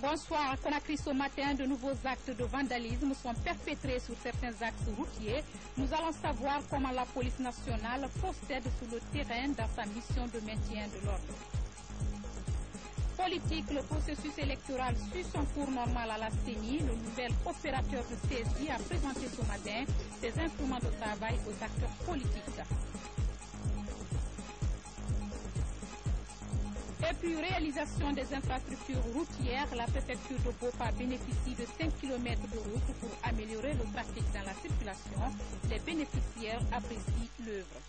Bonsoir. À Conakry, ce matin, de nouveaux actes de vandalisme sont perpétrés sur certains axes routiers. Nous allons savoir comment la police nationale procède sur le terrain dans sa mission de maintien de l'ordre. Politique, le processus électoral suit son cours normal à la CENI. Le nouvel opérateur de CSI a présenté ce matin ses instruments de travail aux acteurs politiques. Et puis, réalisation des infrastructures routières, la préfecture de Bopa bénéficie de 5 km de route pour améliorer le trafic dans la circulation. Les bénéficiaires apprécient l'œuvre.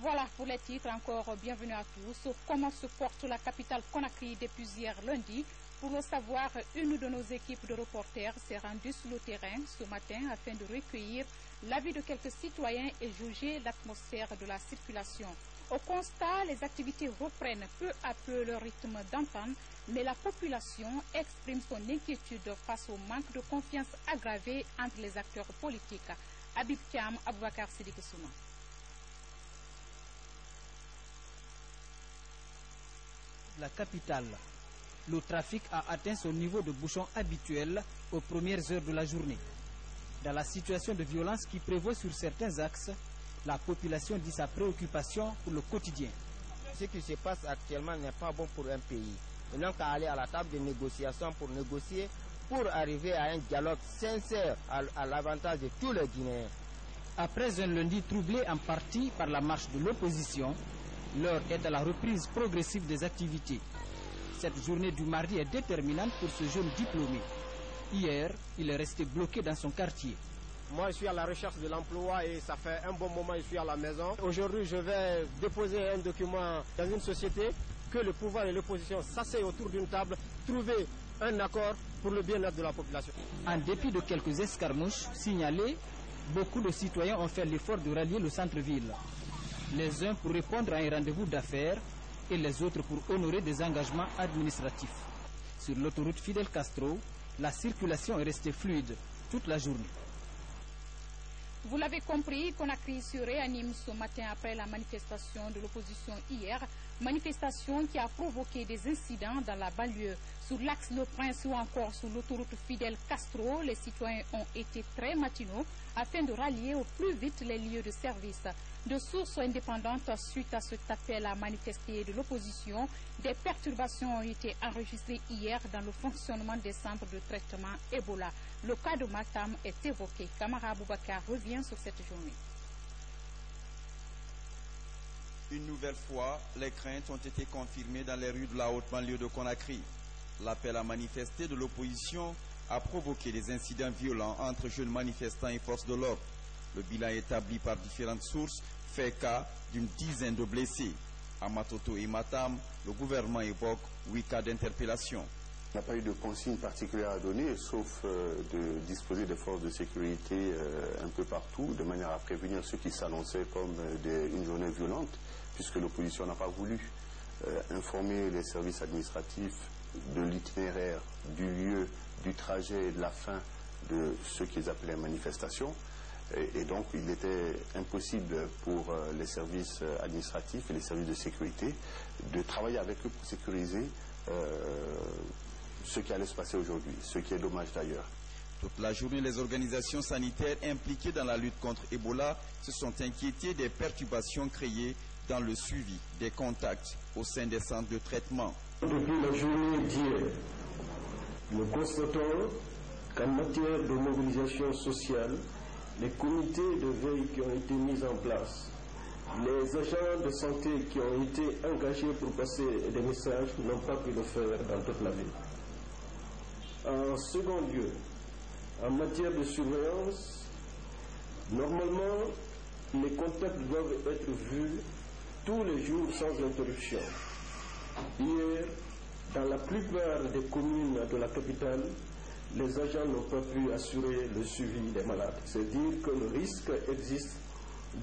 Voilà pour les titres. Encore bienvenue à tous. Comment se porte la capitale Conakry depuis hier lundi? Pour le savoir, une de nos équipes de reporters s'est rendue sur le terrain ce matin afin de recueillir l'avis de quelques citoyens et juger l'atmosphère de la circulation. Au constat, les activités reprennent peu à peu leur rythme d'antan, mais la population exprime son inquiétude face au manque de confiance aggravé entre les acteurs politiques. Habib Thiam, Aboubakar Sidiki Souma. La capitale. Le trafic a atteint son niveau de bouchon habituel aux premières heures de la journée. Dans la situation de violence qui prévaut sur certains axes, la population dit sa préoccupation pour le quotidien. Ce qui se passe actuellement n'est pas bon pour un pays. Ils n'ont qu'à aller à la table de négociation pour négocier, pour arriver à un dialogue sincère à l'avantage de tous les Guinéens. Après un lundi troublé en partie par la marche de l'opposition, l'heure est à la reprise progressive des activités. Cette journée du mardi est déterminante pour ce jeune diplômé. Hier, il est resté bloqué dans son quartier. Moi, je suis à la recherche de l'emploi et ça fait un bon moment que je suis à la maison. Aujourd'hui, je vais déposer un document dans une société, que le pouvoir et l'opposition s'asseyent autour d'une table, trouver un accord pour le bien-être de la population. En dépit de quelques escarmouches signalées, beaucoup de citoyens ont fait l'effort de rallier le centre-ville. Les uns pour répondre à un rendez-vous d'affaires et les autres pour honorer des engagements administratifs. Sur l'autoroute Fidel Castro, la circulation est restée fluide toute la journée. Vous l'avez compris, Conakry se réanime ce matin après la manifestation de l'opposition hier. Manifestation qui a provoqué des incidents dans la banlieue. Sur l'axe Le Prince ou encore sur l'autoroute Fidel Castro, les citoyens ont été très matinaux afin de rallier au plus vite les lieux de service. De sources indépendantes, suite à cet appel à manifester de l'opposition, des perturbations ont été enregistrées hier dans le fonctionnement des centres de traitement Ebola. Le cas de Matam est évoqué. Kamara Aboubakar revient sur cette journée. Une nouvelle fois, les craintes ont été confirmées dans les rues de la haute banlieue de Conakry. L'appel à manifester de l'opposition a provoqué des incidents violents entre jeunes manifestants et forces de l'ordre. Le bilan établi par différentes sources fait cas d'une dizaine de blessés. À Matoto et Matam, le gouvernement évoque 8 cas d'interpellation. Il n'y a pas eu de consigne particulière à donner, sauf de disposer des forces de sécurité un peu partout, de manière à prévenir ce qui s'annonçait comme une journée violente, puisque l'opposition n'a pas voulu informer les services administratifs de l'itinéraire, du lieu, du trajet et de la fin de ce qu'ils appelaient manifestation. Et donc, il était impossible pour les services administratifs et les services de sécurité de travailler avec eux pour sécuriser ce qui allait se passer aujourd'hui, ce qui est dommage d'ailleurs. Toute la journée, les organisations sanitaires impliquées dans la lutte contre Ebola se sont inquiétées des perturbations créées dans le suivi des contacts au sein des centres de traitement. Depuis la journée d'hier, nous constatons qu'en matière de mobilisation sociale, les comités de veille qui ont été mis en place, les agents de santé qui ont été engagés pour passer des messages n'ont pas pu le faire dans toute la ville. En second lieu, en matière de surveillance, normalement, les contacts doivent être vus tous les jours sans interruption. Hier, dans la plupart des communes de la capitale, les agents n'ont pas pu assurer le suivi des malades. C'est dire que le risque existe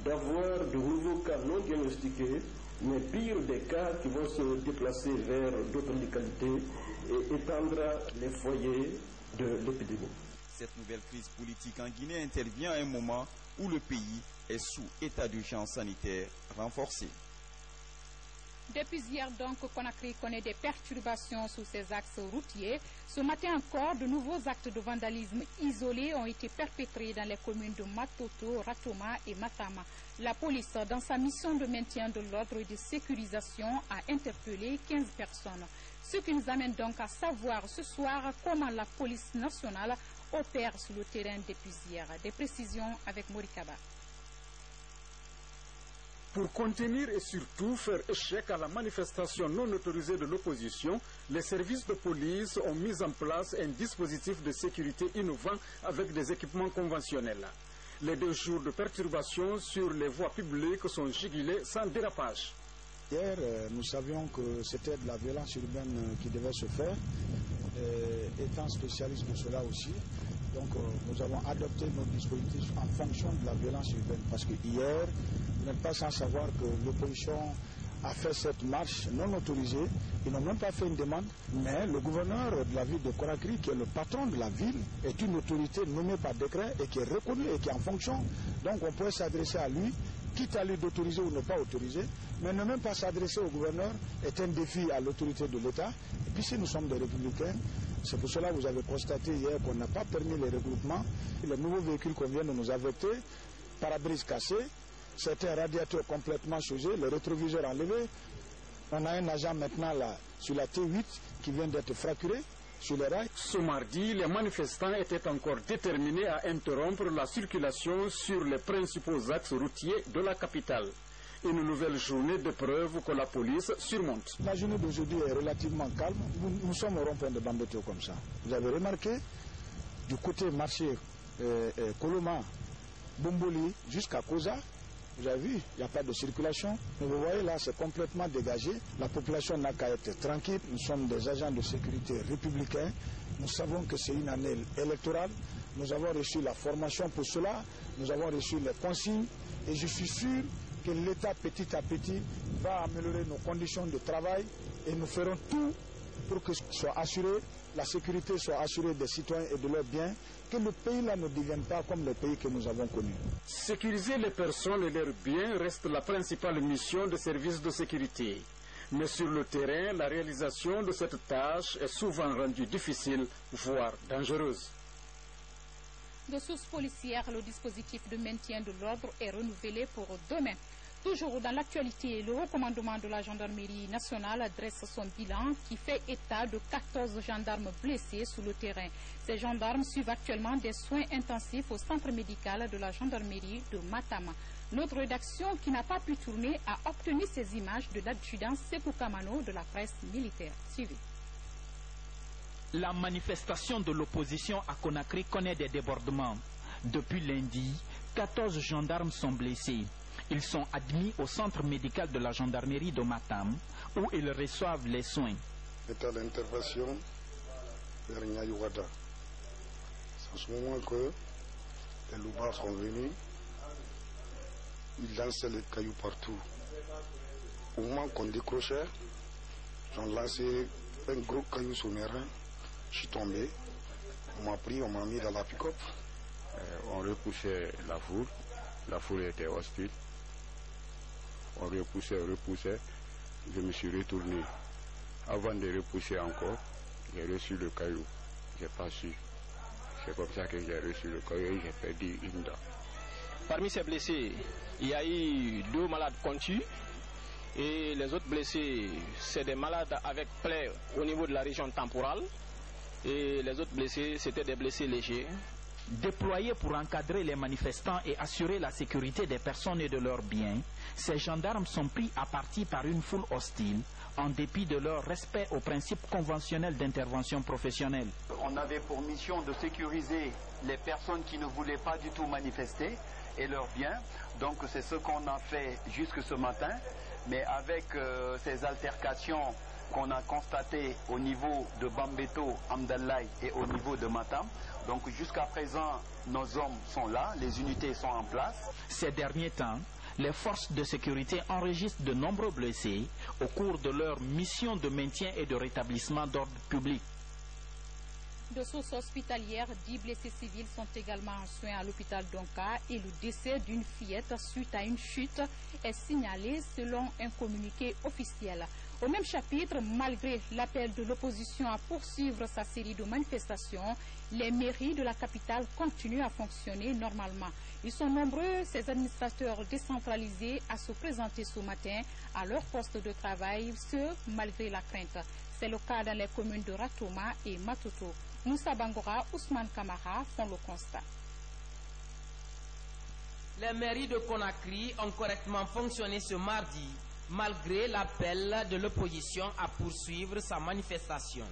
d'avoir de nouveaux cas non diagnostiqués, mais pire des cas qui vont se déplacer vers d'autres localités et étendre les foyers de l'épidémie. Cette nouvelle crise politique en Guinée intervient à un moment où le pays est sous état d'urgence sanitaire renforcé. Depuis hier donc, Conakry connaît des perturbations sur ses axes routiers. Ce matin encore, de nouveaux actes de vandalisme isolés ont été perpétrés dans les communes de Matoto, Ratoma et Matama. La police, dans sa mission de maintien de l'ordre et de sécurisation, a interpellé 15 personnes. Ce qui nous amène donc à savoir ce soir comment la police nationale opère sur le terrain depuis hier. Des précisions avec Morikaba. Pour contenir et surtout faire échec à la manifestation non autorisée de l'opposition, les services de police ont mis en place un dispositif de sécurité innovant avec des équipements conventionnels. Les 2 jours de perturbation sur les voies publiques sont jugulés sans dérapage. Hier, nous savions que c'était de la violence urbaine qui devait se faire. Étant spécialiste de cela aussi, donc nous avons adopté nos dispositifs en fonction de la violence urbaine. Parce que hier, vous n'êtes pas sans savoir que l'opposition a fait cette marche non autorisée. Ils n'ont même pas fait une demande, mais le gouverneur de la ville de Conakry, qui est le patron de la ville, est une autorité nommée par décret et qui est reconnue et qui est en fonction. Donc on pourrait s'adresser à lui, quitte à lui d'autoriser ou ne pas autoriser, mais ne même pas s'adresser au gouverneur est un défi à l'autorité de l'État. Et puis si nous sommes des républicains, c'est pour cela que vous avez constaté hier qu'on n'a pas permis les regroupements. Les nouveaux véhicules qu'on vient de nous affecter, pare-brise cassé, certains radiateurs complètement changés, le rétroviseur enlevé. On a un agent maintenant là sur la T8 qui vient d'être fracturé sur les rails. Ce mardi, les manifestants étaient encore déterminés à interrompre la circulation sur les principaux axes routiers de la capitale. Une nouvelle journée d'épreuve que la police surmonte. La journée d'aujourd'hui est relativement calme. Nous sommes au rond-point de Bambeto comme ça. Vous avez remarqué, du côté marché Koloma, Bomboli jusqu'à Koza, vous avez vu, il n'y a pas de circulation. Mais vous voyez là, c'est complètement dégagé. La population n'a qu'à être tranquille. Nous sommes des agents de sécurité républicains. Nous savons que c'est une année électorale. Nous avons reçu la formation pour cela. Nous avons reçu les consignes. Et je suis sûr que l'État, petit à petit, va améliorer nos conditions de travail. Et nous ferons tout pour que soit assuré, la sécurité soit assurée des citoyens et de leurs biens, que le pays-là ne devienne pas comme le pays que nous avons connu. Sécuriser les personnes et leurs biens reste la principale mission des services de sécurité. Mais sur le terrain, la réalisation de cette tâche est souvent rendue difficile, voire dangereuse. De sources policières, le dispositif de maintien de l'ordre est renouvelé pour demain. Toujours dans l'actualité, le recommandement de la gendarmerie nationale dresse son bilan qui fait état de 14 gendarmes blessés sur le terrain. Ces gendarmes suivent actuellement des soins intensifs au centre médical de la gendarmerie de Matama. Notre rédaction, qui n'a pas pu tourner, a obtenu ces images de l'adjudant Sekou Kamano de la presse militaire. Suivez. La manifestation de l'opposition à Conakry connaît des débordements. Depuis lundi, 14 gendarmes sont blessés. Ils sont admis au centre médical de la gendarmerie de Matam, où ils reçoivent les soins. État d'intervention vers Nyayouada. C'est en ce moment que les loupards sont venus. Ils lançaient les cailloux partout. Au moment qu'on décrochait, ils ont lancé un gros caillou sur mes reins. Je suis tombé. On m'a pris, on m'a mis dans la pick-up. On repoussait la foule. La foule était hostile. On repoussait. Je me suis retourné. Avant de repousser encore, j'ai reçu le caillou. Je n'ai pas su. C'est comme ça que j'ai reçu le caillou et j'ai perdu une dent. Parmi ces blessés, il y a eu 2 malades contus. Et les autres blessés, c'est des malades avec plaies au niveau de la région temporale. Et les autres blessés, c'était des blessés légers. Déployés pour encadrer les manifestants et assurer la sécurité des personnes et de leurs biens, ces gendarmes sont pris à partie par une foule hostile, en dépit de leur respect aux principes conventionnels d'intervention professionnelle. On avait pour mission de sécuriser les personnes qui ne voulaient pas du tout manifester et leurs biens. Donc c'est ce qu'on a fait jusque ce matin. Mais avec ces altercations qu'on a constatées au niveau de Bambeto, Amdalaï et au niveau de Matam, donc jusqu'à présent, nos hommes sont là, les unités sont en place. Ces derniers temps, les forces de sécurité enregistrent de nombreux blessés au cours de leur mission de maintien et de rétablissement d'ordre public. De sources hospitalières, 10 blessés civils sont également en soins à l'hôpital d'Onka et le décès d'une fillette suite à une chute est signalé selon un communiqué officiel. Au même chapitre, malgré l'appel de l'opposition à poursuivre sa série de manifestations, les mairies de la capitale continuent à fonctionner normalement. Ils sont nombreux, ces administrateurs décentralisés, à se présenter ce matin à leur poste de travail, ce malgré la crainte. C'est le cas dans les communes de Ratoma et Matoto. Moussa Bangora, Ousmane Kamara font le constat. Les mairies de Conakry ont correctement fonctionné ce mardi, malgré l'appel de l'opposition à poursuivre sa manifestation.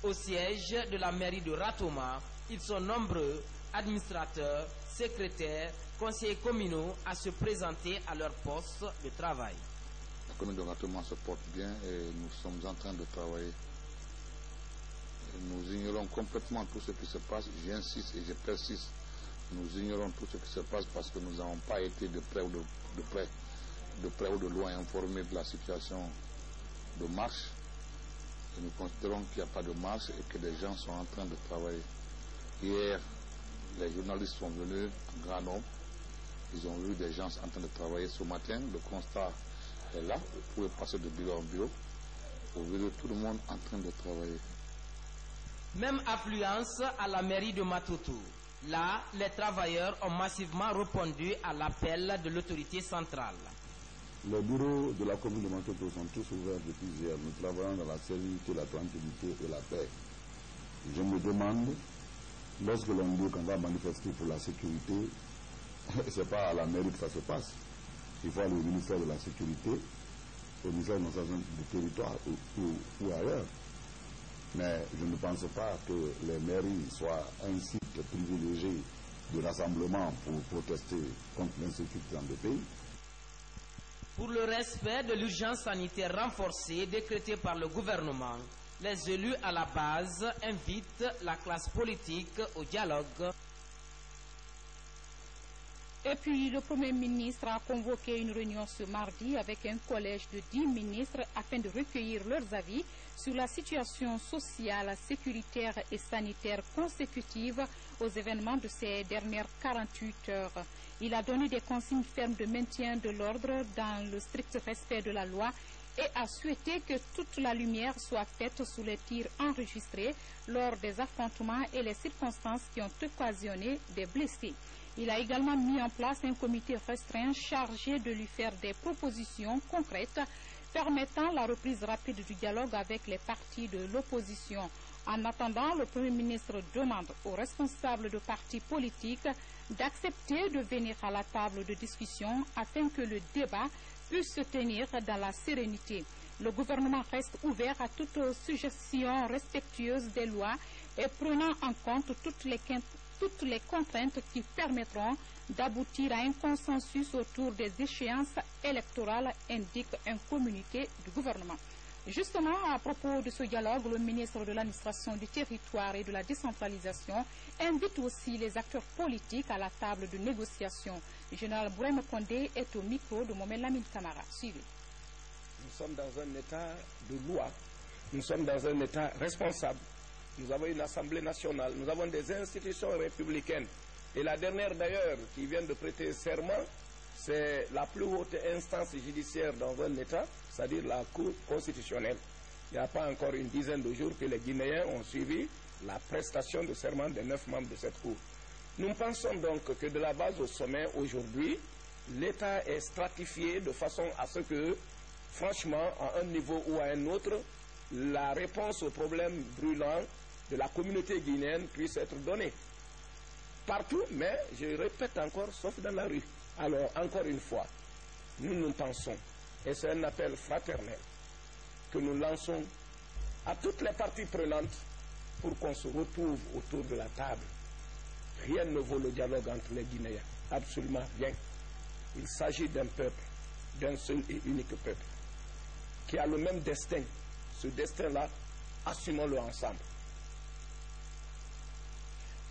Au siège de la mairie de Ratoma, ils sont nombreux, administrateurs, secrétaires, conseillers communaux, à se présenter à leur poste de travail. La commune de Ratoma se porte bien et nous sommes en train de travailler. Nous ignorons complètement tout ce qui se passe. J'insiste et je persiste. Nous ignorons tout ce qui se passe parce que nous n'avons pas été de près ou de loin informés de la situation de marche. Et nous considérons qu'il n'y a pas de marche et que les gens sont en train de travailler. Hier, les journalistes sont venus en grand nombre. Ils ont vu des gens en train de travailler. Ce matin, le constat est là. Vous pouvez passer de bureau en bureau. Vous verrez tout le monde en train de travailler. Même affluence à la mairie de Matoto. Là, les travailleurs ont massivement répondu à l'appel de l'autorité centrale. Les bureaux de la commune de Matoto sont tous ouverts depuis hier. Nous travaillons dans la sérénité, la tranquillité et la paix. Je me demande, lorsque l'on dit qu'on va manifester pour la sécurité, ce n'est pas à la mairie que ça se passe. Il faut aller au ministère de la Sécurité, au ministère de l'Administration du Territoire ou ailleurs. Mais je ne pense pas que les mairies soient un site privilégié de rassemblement pour protester contre l'insécurité dans le pays. Pour le respect de l'urgence sanitaire renforcée décrétée par le gouvernement, les élus à la base invitent la classe politique au dialogue. Et puis, le Premier ministre a convoqué une réunion ce mardi avec un collège de 10 ministres afin de recueillir leurs avis sur la situation sociale, sécuritaire et sanitaire consécutive aux événements de ces dernières 48 heures. Il a donné des consignes fermes de maintien de l'ordre dans le strict respect de la loi et a souhaité que toute la lumière soit faite sur les tirs enregistrés lors des affrontements et les circonstances qui ont occasionné des blessés. Il a également mis en place un comité restreint chargé de lui faire des propositions concrètes permettant la reprise rapide du dialogue avec les partis de l'opposition. En attendant, le Premier ministre demande aux responsables de partis politiques d'accepter de venir à la table de discussion afin que le débat puisse se tenir dans la sérénité. Le gouvernement reste ouvert à toute suggestion respectueuse des lois et prenant en compte toutes les contraintes qui permettront d'aboutir à un consensus autour des échéances électorales, indique un communiqué du gouvernement. Justement, à propos de ce dialogue, le ministre de l'Administration du Territoire et de la Décentralisation invite aussi les acteurs politiques à la table de négociation. Le général Bourema Kondé est au micro de Mohamed Lamine Camara. Suivez. Nous sommes dans un état de loi, nous sommes dans un état responsable. Nous avons une Assemblée nationale, nous avons des institutions républicaines. Et la dernière d'ailleurs qui vient de prêter serment, c'est la plus haute instance judiciaire dans un État, c'est-à-dire la Cour constitutionnelle. Il n'y a pas encore une dizaine de jours que les Guinéens ont suivi la prestation de serment des 9 membres de cette Cour. Nous pensons donc que de la base au sommet aujourd'hui, l'État est stratifié de façon à ce que, franchement, à un niveau ou à un autre, la réponse aux problèmes brûlants de la communauté guinéenne puisse être donnée. Partout, mais je répète encore, sauf dans la rue. Alors, encore une fois, nous pensons, et c'est un appel fraternel que nous lançons à toutes les parties prenantes pour qu'on se retrouve autour de la table. Rien ne vaut le dialogue entre les Guinéens, absolument rien. Il s'agit d'un peuple, d'un seul et unique peuple, qui a le même destin. Ce destin-là, assumons-le ensemble.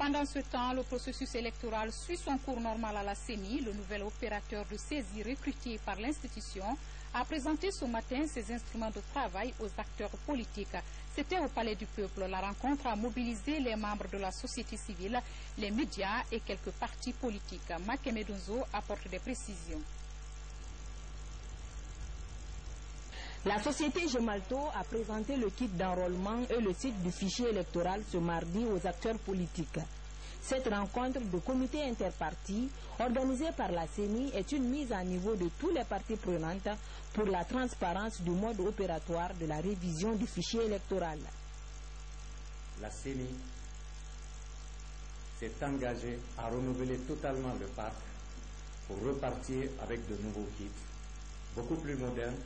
Pendant ce temps, le processus électoral suit son cours normal à la CENI. Le nouvel opérateur de saisie recruté par l'institution a présenté ce matin ses instruments de travail aux acteurs politiques. C'était au Palais du Peuple. La rencontre a mobilisé les membres de la société civile, les médias et quelques partis politiques. Makeme Donzo apporte des précisions. La société Gemalto a présenté le kit d'enrôlement et le site du fichier électoral ce mardi aux acteurs politiques. Cette rencontre de comité interparti organisée par la CENI est une mise à niveau de tous les parties prenantes pour la transparence du mode opératoire de la révision du fichier électoral. La CENI s'est engagée à renouveler totalement le parc pour repartir avec de nouveaux kits, beaucoup plus modernes,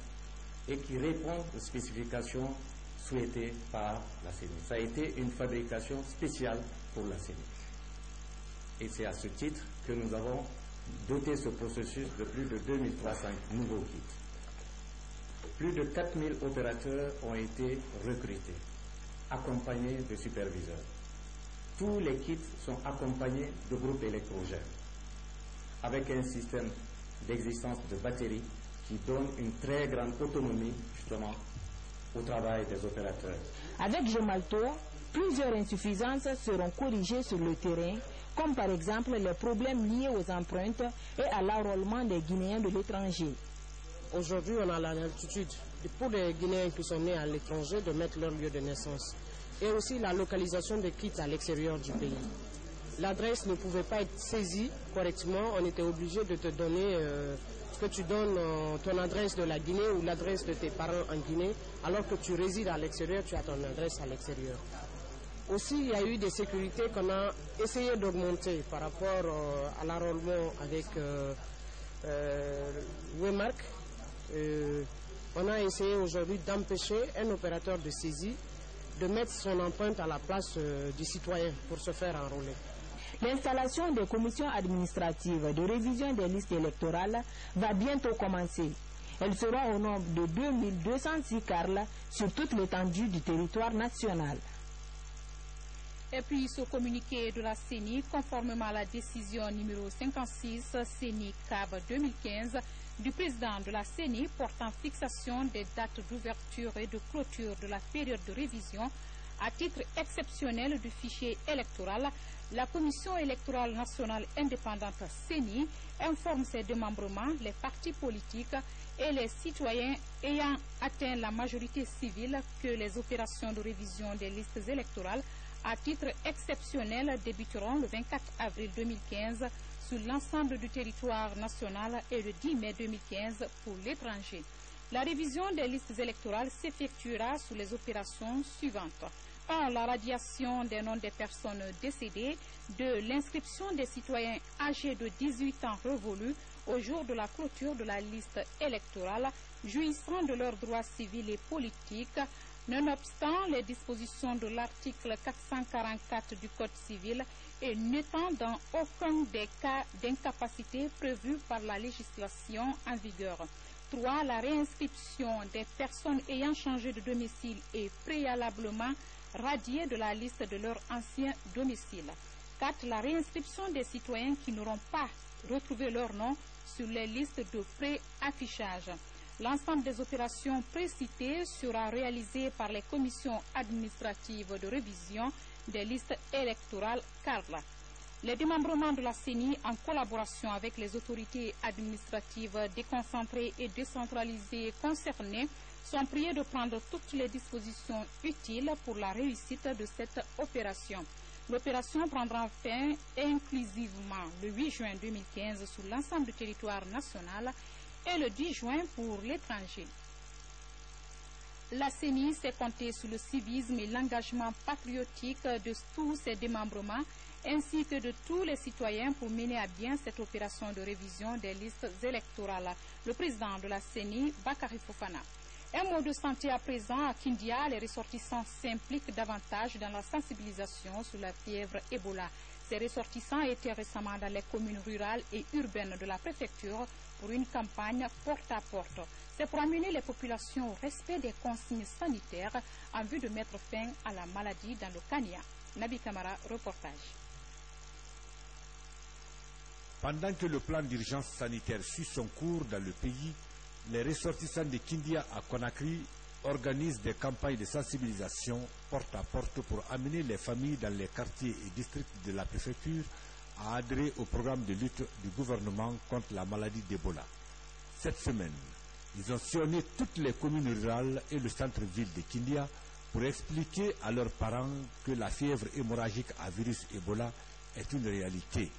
et qui répond aux spécifications souhaitées par la CENI. Ça a été une fabrication spéciale pour la CENI. Et c'est à ce titre que nous avons doté ce processus de plus de 2300 nouveaux kits. Plus de 4000 opérateurs ont été recrutés, accompagnés de superviseurs. Tous les kits sont accompagnés de groupes électrogènes, avec un système d'existence de batteries qui donne une très grande autonomie justement au travail des opérateurs. Avec Gemalto, plusieurs insuffisances seront corrigées sur le terrain, comme par exemple les problèmes liés aux empreintes et à l'enrôlement des Guinéens de l'étranger. Aujourd'hui, on a l'altitude pour les Guinéens qui sont nés à l'étranger de mettre leur lieu de naissance et aussi la localisation des kits à l'extérieur du pays. L'adresse ne pouvait pas être saisie correctement, on était obligé de te donner que tu donnes ton adresse de la Guinée ou l'adresse de tes parents en Guinée, alors que tu résides à l'extérieur, tu as ton adresse à l'extérieur. Aussi, il y a eu des sécurités qu'on a essayé d'augmenter par rapport à l'enrôlement avec Wemark. On a essayé aujourd'hui d'empêcher un opérateur de saisie de mettre son empreinte à la place du citoyen pour se faire enrôler. L'installation des commissions administratives de révision des listes électorales va bientôt commencer. Elles seront au nombre de 2206 carles sur toute l'étendue du territoire national. Et puis ce communiqué de la CENI, conformément à la décision numéro 56 CENI-CAB 2015 du président de la CENI portant fixation des dates d'ouverture et de clôture de la période de révision à titre exceptionnel du fichier électoral, la Commission électorale nationale indépendante CENI informe ses démembrements, les partis politiques et les citoyens ayant atteint la majorité civile que les opérations de révision des listes électorales à titre exceptionnel débuteront le 24 avril 2015 sur l'ensemble du territoire national et le 10 mai 2015 pour l'étranger. La révision des listes électorales s'effectuera sous les opérations suivantes. 1. La radiation des noms des personnes décédées. 2. L'inscription des citoyens âgés de 18 ans révolus au jour de la clôture de la liste électorale, jouissant de leurs droits civils et politiques, nonobstant les dispositions de l'article 444 du Code civil et n'étant dans aucun des cas d'incapacité prévus par la législation en vigueur. 3. La réinscription des personnes ayant changé de domicile et préalablement radiées de la liste de leur ancien domicile. 4. La réinscription des citoyens qui n'auront pas retrouvé leur nom sur les listes de pré-affichage. L'ensemble des opérations précitées sera réalisé par les commissions administratives de révision des listes électorales CARLA. Les démembrements de la CENI, en collaboration avec les autorités administratives déconcentrées et décentralisées concernées, sont priés de prendre toutes les dispositions utiles pour la réussite de cette opération. L'opération prendra fin inclusivement le 8 juin 2015 sur l'ensemble du territoire national et le 10 juin pour l'étranger. La CENI s'est comptée sur le civisme et l'engagement patriotique de tous ses démembrements ainsi que de tous les citoyens pour mener à bien cette opération de révision des listes électorales. Le président de la CENI, Bakary Fofana. Un mot de santé à présent. À Kindia, les ressortissants s'impliquent davantage dans la sensibilisation sur la fièvre Ebola. Ces ressortissants étaient récemment dans les communes rurales et urbaines de la préfecture pour une campagne porte à porte. C'est pour amener les populations au respect des consignes sanitaires en vue de mettre fin à la maladie dans le Kenya. Nabi Kamara, reportage. Pendant que le plan d'urgence sanitaire suit son cours dans le pays, les ressortissants de Kindia à Conakry organisent des campagnes de sensibilisation porte à porte pour amener les familles dans les quartiers et districts de la préfecture à adhérer au programme de lutte du gouvernement contre la maladie d'Ebola. Cette semaine, ils ont sillonné toutes les communes rurales et le centre-ville de Kindia pour expliquer à leurs parents que la fièvre hémorragique à virus Ebola est une réalité.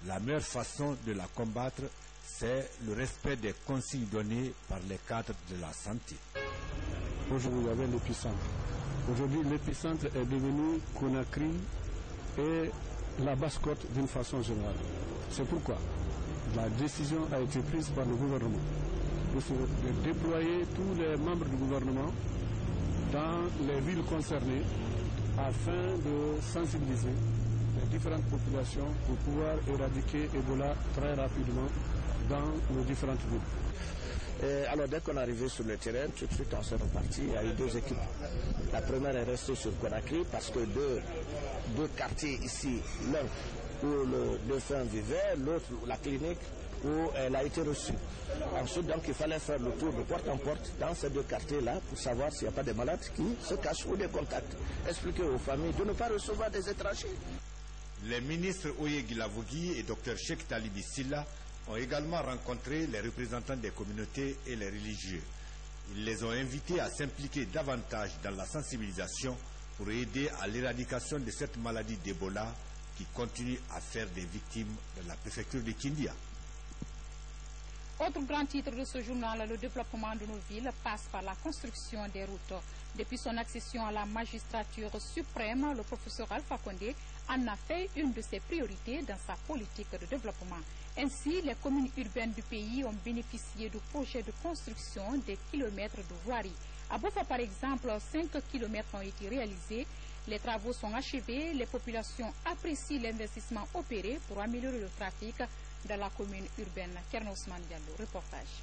La meilleure façon de la combattre, c'est le respect des consignes données par les cadres de la santé. Aujourd'hui, il y avait l'épicentre. Aujourd'hui, l'épicentre est devenu Conakry et la Basse-Côte d'une façon générale. C'est pourquoi la décision a été prise par le gouvernement de déployer tous les membres du gouvernement dans les villes concernées afin de sensibiliser les différentes populations pour pouvoir éradiquer Ebola très rapidement dans nos différentes villes. Alors dès qu'on est arrivé sur le terrain, tout de suite on s'est reparti. Il y a eu deux équipes. La première est restée sur Conakry parce que deux quartiers ici, l'un où le défunt vivait, l'autre la clinique où elle a été reçue. Ensuite, donc, il fallait faire le tour de porte en porte dans ces deux quartiers-là pour savoir s'il n'y a pas des malades qui se cachent ou des contacts. Expliquer aux familles de ne pas recevoir des étrangers. Les ministres Oye Guilavogui et Dr Cheikh Talibi Silla ont également rencontré les représentants des communautés et les religieux. Ils les ont invités à s'impliquer davantage dans la sensibilisation pour aider à l'éradication de cette maladie d'Ebola qui continue à faire des victimes dans la préfecture de Kindia. Autre grand titre de ce journal, le développement de nos villes passe par la construction des routes. Depuis son accession à la magistrature suprême, le professeur Alpha Condé en a fait une de ses priorités dans sa politique de développement. Ainsi, les communes urbaines du pays ont bénéficié du projet de construction des kilomètres de voirie. À Bofa, par exemple, 5 kilomètres ont été réalisés. Les travaux sont achevés. Les populations apprécient l'investissement opéré pour améliorer le trafic dans la commune urbaine. Kernos Mandiallo, reportage.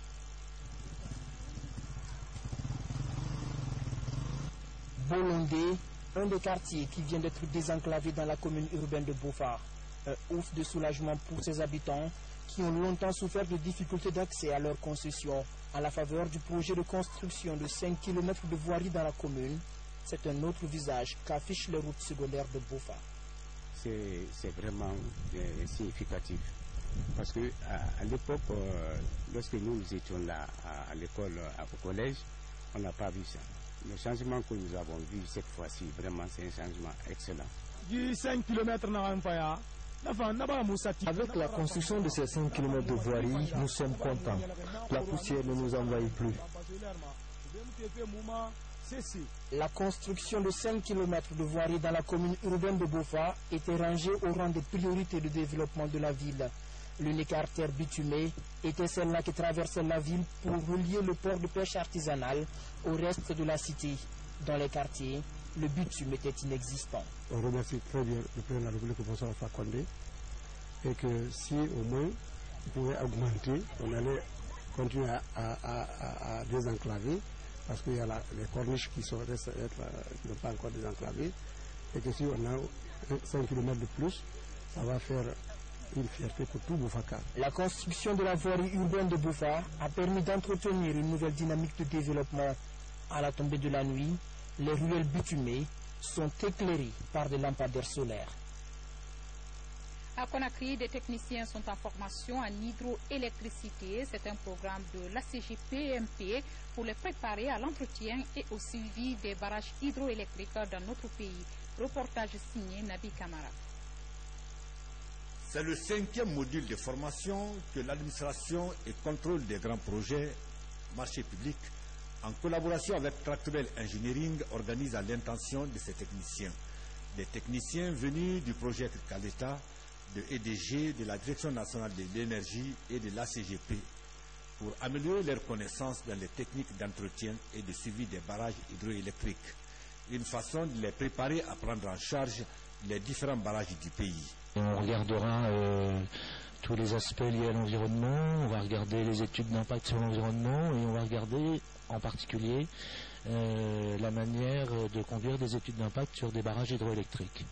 Bolondé, un des quartiers qui vient d'être désenclavé dans la commune urbaine de Bofa. Un ouf de soulagement pour ses habitants qui ont longtemps souffert de difficultés d'accès à leur concession. À la faveur du projet de construction de 5 km de voirie dans la commune, c'est un autre visage qu'affichent les routes secondaires de Bofa. C'est vraiment significatif. Parce que à l'époque, lorsque nous étions là à l'école, au collège, on n'a pas vu ça. Le changement que nous avons vu cette fois-ci, vraiment, c'est un changement excellent. Du 5 km avec la construction de ces 5 km de voirie, nous sommes contents. La poussière ne nous envahit plus. La construction de 5 km de voirie dans la commune urbaine de Bofa était rangée au rang des priorités de développement de la ville. L'unique artère bitumée était celle-là qui traversait la ville pour relier le port de pêche artisanal au reste de la cité. Dans les quartiers, le bitume était inexistant. On remercie très bien le président de la République, le professeur Alpha Condé, et que si au moins il pouvait augmenter, on allait continuer à désenclaver, parce qu'il y a les corniches qui n'ont pas encore désenclavé, et que si on a 5 km de plus, ça va faire une fierté pour tout Boufaka. La construction de la voirie urbaine de Bofa a permis d'entretenir une nouvelle dynamique de développement. À la tombée de la nuit, les ruelles bitumées sont éclairées par des lampadaires solaires. À Conakry, des techniciens sont en formation en hydroélectricité. C'est un programme de l'ACGPMP pour les préparer à l'entretien et au suivi des barrages hydroélectriques dans notre pays. Reportage signé Nabi Kamara. C'est le 5e module de formation que l'administration et contrôle des grands projets, marchés publics, en collaboration avec Tractebel Engineering, organise à l'intention de ces techniciens. Des techniciens venus du projet Caleta, de EDG, de la Direction nationale de l'énergie et de l'ACGP, pour améliorer leurs connaissances dans les techniques d'entretien et de suivi des barrages hydroélectriques. Une façon de les préparer à prendre en charge les différents barrages du pays. On regardera tous les aspects liés à l'environnement, on va regarder les études d'impact sur l'environnement et on va regarder en particulier la manière de conduire des études d'impact sur des barrages hydroélectriques.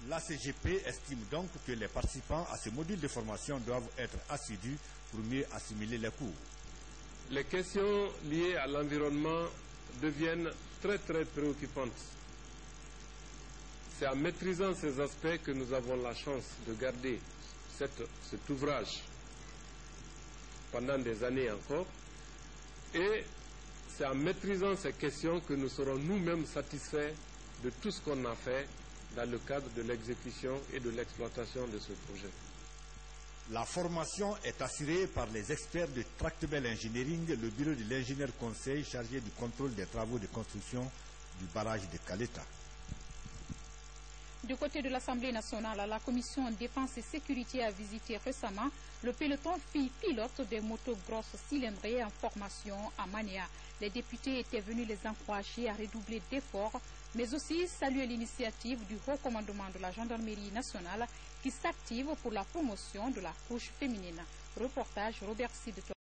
La CGP estime donc que les participants à ce module de formation doivent être assidus pour mieux assimiler les cours. Les questions liées à l'environnement deviennent très préoccupantes. C'est en maîtrisant ces aspects que nous avons la chance de garder cet ouvrage pendant des années encore. Et c'est en maîtrisant ces questions que nous serons nous-mêmes satisfaits de tout ce qu'on a fait dans le cadre de l'exécution et de l'exploitation de ce projet. La formation est assurée par les experts de Tractebel Engineering, le bureau de l'ingénieur conseil chargé du contrôle des travaux de construction du barrage de Caleta. Du côté de l'Assemblée nationale, la commission défense et sécurité a visité récemment le peloton pilote des motos grosses cylindrées en formation à Mania. Les députés étaient venus les encourager à redoubler d'efforts, mais aussi saluer l'initiative du haut commandement de la gendarmerie nationale qui s'active pour la promotion de la couche féminine. Reportage Robert Sidton.